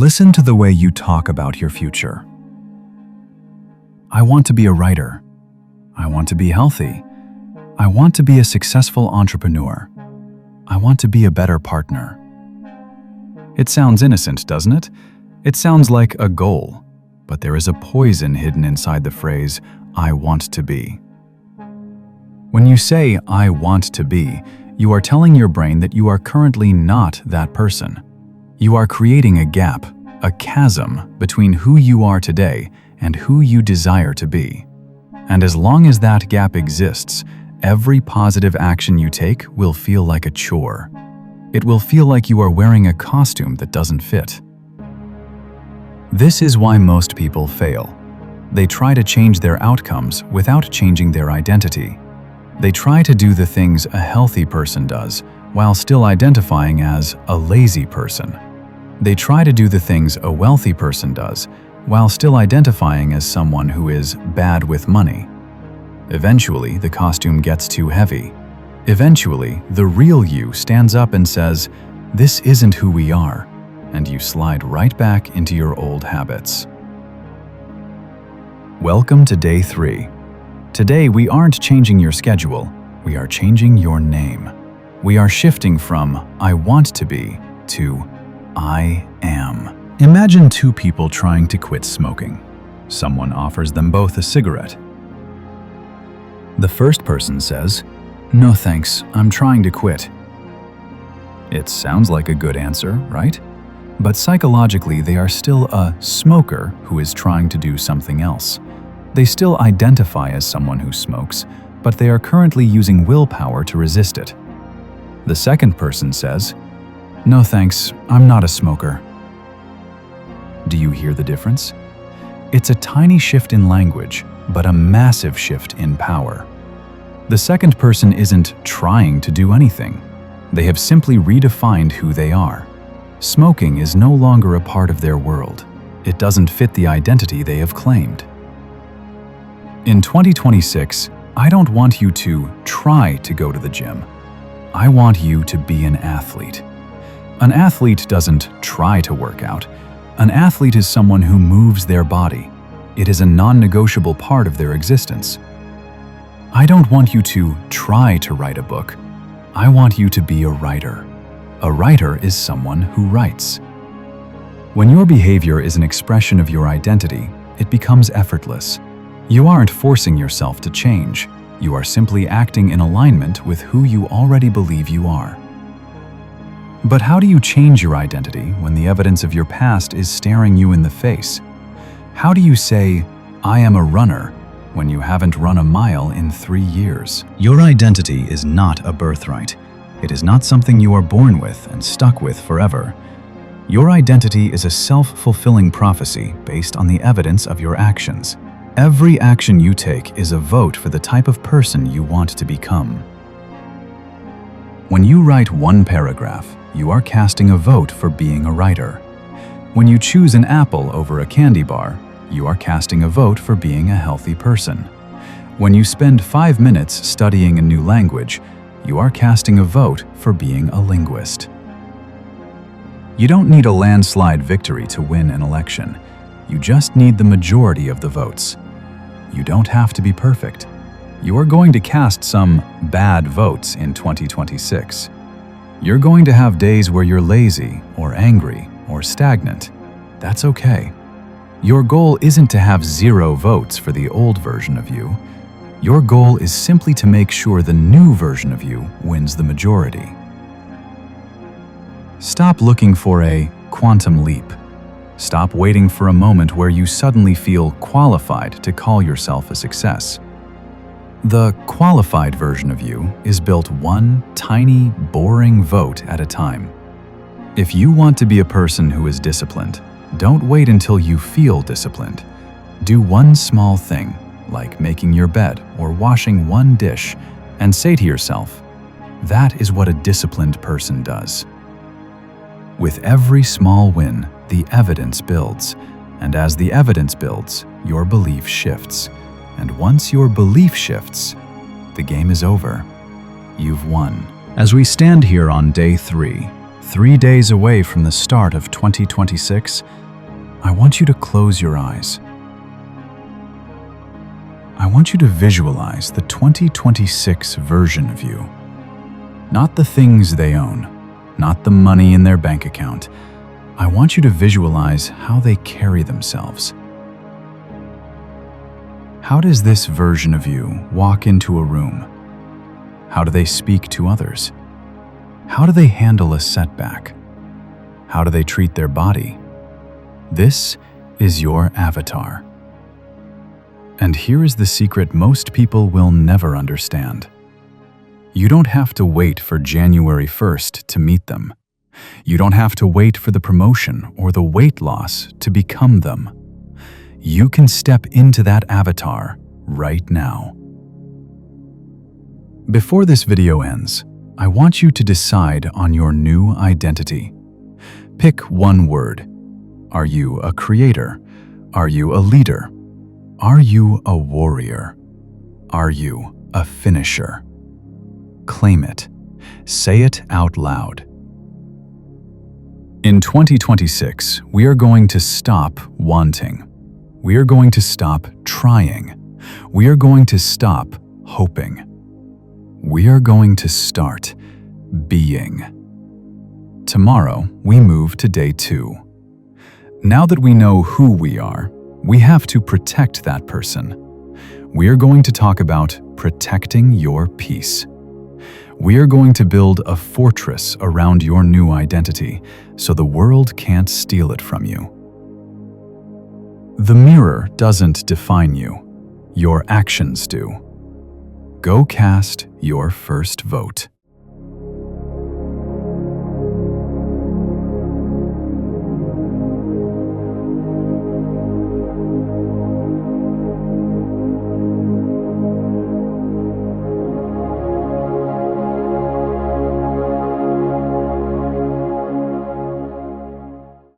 Listen to the way you talk about your future. I want to be a writer. I want to be healthy. I want to be a successful entrepreneur. I want to be a better partner. It sounds innocent, doesn't it? It sounds like a goal, but there is a poison hidden inside the phrase, I want to be. When you say, I want to be, you are telling your brain that you are currently not that person. You are creating a gap, a chasm between who you are today and who you desire to be. And as long as that gap exists, every positive action you take will feel like a chore. It will feel like you are wearing a costume that doesn't fit. This is why most people fail. They try to change their outcomes without changing their identity. They try to do the things a healthy person does while still identifying as a lazy person. They try to do the things a wealthy person does while still identifying as someone who is bad with money. Eventually, the costume gets too heavy. Eventually, the real you stands up and says, "This isn't who we are," and you slide right back into your old habits. Welcome to day 3. Today, we aren't changing your schedule, we are changing your name. We are shifting from I want to be to I am. Imagine two people trying to quit smoking. Someone offers them both a cigarette. The first person says, "No thanks, I'm trying to quit." It sounds like a good answer, right? But psychologically, they are still a smoker who is trying to do something else. They still identify as someone who smokes, but they are currently using willpower to resist it. The second person says, "No thanks, I'm not a smoker." Do you hear the difference? It's a tiny shift in language, but a massive shift in power. The second person isn't trying to do anything. They have simply redefined who they are. Smoking is no longer a part of their world. It doesn't fit the identity they have claimed. In 2026, I don't want you to try to go to the gym. I want you to be an athlete. An athlete doesn't try to work out. An athlete is someone who moves their body. It is a non-negotiable part of their existence. I don't want you to try to write a book. I want you to be a writer. A writer is someone who writes. When your behavior is an expression of your identity, it becomes effortless. You aren't forcing yourself to change. You are simply acting in alignment with who you already believe you are. But how do you change your identity when the evidence of your past is staring you in the face? How do you say, "I am a runner," when you haven't run a mile in 3 years? Your identity is not a birthright. It is not something you are born with and stuck with forever. Your identity is a self-fulfilling prophecy based on the evidence of your actions. Every action you take is a vote for the type of person you want to become. When you write one paragraph, you are casting a vote for being a writer. When you choose an apple over a candy bar, you are casting a vote for being a healthy person. When you spend 5 minutes studying a new language, you are casting a vote for being a linguist. You don't need a landslide victory to win an election. You just need the majority of the votes. You don't have to be perfect. You are going to cast some bad votes in 2026. You're going to have days where you're lazy or angry or stagnant. That's okay. Your goal isn't to have 0 votes for the old version of you. Your goal is simply to make sure the new version of you wins the majority. Stop looking for a quantum leap. Stop waiting for a moment where you suddenly feel qualified to call yourself a success. The qualified version of you is built one tiny, boring vote at a time. If you want to be a person who is disciplined, don't wait until you feel disciplined. Do one small thing, like making your bed or washing one dish, and say to yourself, "That is what a disciplined person does." With every small win, the evidence builds, and as the evidence builds, your belief shifts. And once your belief shifts, the game is over. You've won. As we stand here on day 3, 3 days away from the start of 2026, I want you to close your eyes. I want you to visualize the 2026 version of you. Not the things they own, not the money in their bank account. I want you to visualize how they carry themselves. How does this version of you walk into a room? How do they speak to others? How do they handle a setback? How do they treat their body? This is your avatar. And here is the secret most people will never understand. You don't have to wait for January 1st to meet them. You don't have to wait for the promotion or the weight loss to become them. You can step into that avatar right now. Before this video ends, I want you to decide on your new identity. Pick one word. Are you a creator? Are you a leader? Are you a warrior? Are you a finisher? Claim it. Say it out loud. In 2026, we are going to stop wanting. We are going to stop trying. We are going to stop hoping. We are going to start being. Tomorrow, we move to day 2. Now that we know who we are, we have to protect that person. We are going to talk about protecting your peace. We are going to build a fortress around your new identity so the world can't steal it from you. The mirror doesn't define you. Your actions do. Go cast your first vote.